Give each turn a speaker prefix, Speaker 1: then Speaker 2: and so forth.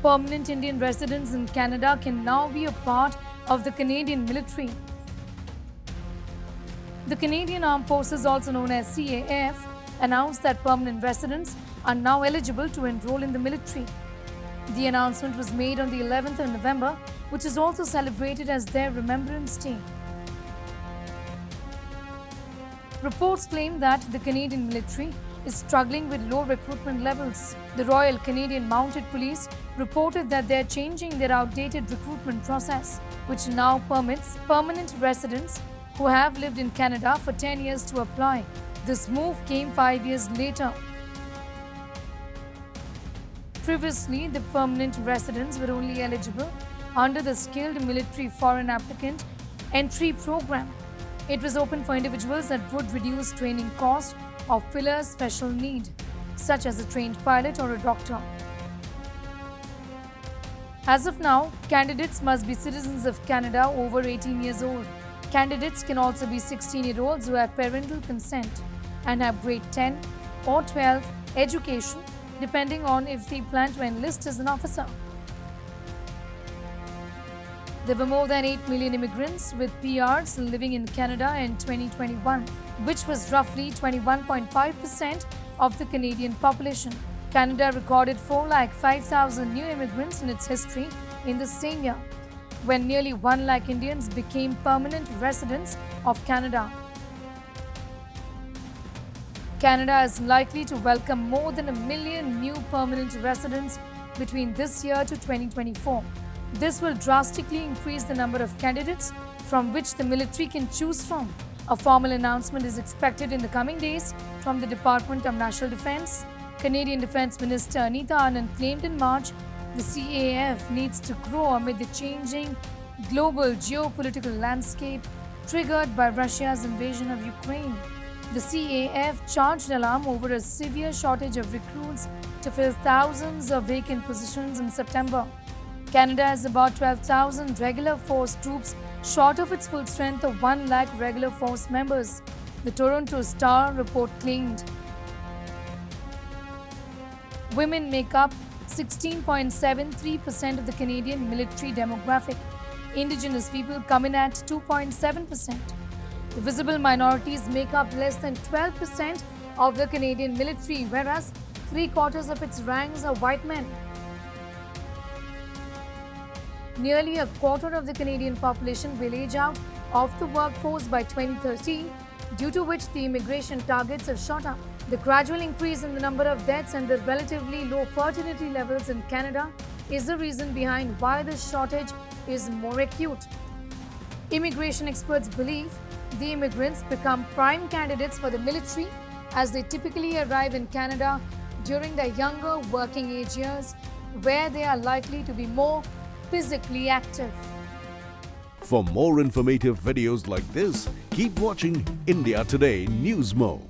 Speaker 1: permanent Indian residents in Canada can now be a part of the Canadian military. The Canadian Armed Forces, also known as CAF, announced that permanent residents are now eligible to enroll in the military. The announcement was made on the 11th of November, which is also celebrated as their Remembrance Day. Reports claim that the Canadian military is struggling with low recruitment levels. The Royal Canadian Mounted Police reported that they are changing their outdated recruitment process, which now permits permanent residents who have lived in Canada for 10 years to apply. This move came 5 years later. Previously, the permanent residents were only eligible under the Skilled Military Foreign Applicant Entry Program. It was open for individuals that would reduce training cost of filler special need, such as a trained pilot or a doctor. As of now, candidates must be citizens of Canada over 18 years old. Candidates can also be 16-year-olds who have parental consent and have grade 10 or 12 education, depending on if they plan to enlist as an officer. There were more than 8 million immigrants with PRs living in Canada in 2021, which was roughly 21.5% of the Canadian population. Canada recorded 405,000 new immigrants in its history in the same year, when nearly 1 lakh Indians became permanent residents of Canada. Canada is likely to welcome more than 1 million new permanent residents between this year to 2024. This will drastically increase the number of candidates from which the military can choose from. A formal announcement is expected in the coming days from the Department of National Defence. Canadian Defence Minister Anita Anand claimed in March the CAF needs to grow amid the changing global geopolitical landscape triggered by Russia's invasion of Ukraine. The CAF charged alarm over a severe shortage of recruits to fill thousands of vacant positions in September. Canada has about 12,000 regular force troops, short of its full strength of 1 lakh regular force members, the Toronto Star report claimed. Women make up 16.73% of the Canadian military demographic. Indigenous people come in at 2.7%. The visible minorities make up less than 12% of the Canadian military, whereas 3/4 of its ranks are white men. Nearly a quarter of the Canadian population will age out of the workforce by 2030, due to which the immigration targets have shot up. The gradual increase in the number of deaths and the relatively low fertility levels in Canada is the reason behind why the shortage is more acute. Immigration experts believe the immigrants become prime candidates for the military as they typically arrive in Canada during their younger working age years, where they are likely to be more physically active.
Speaker 2: For more informative videos like this, keep watching India Today News Mo.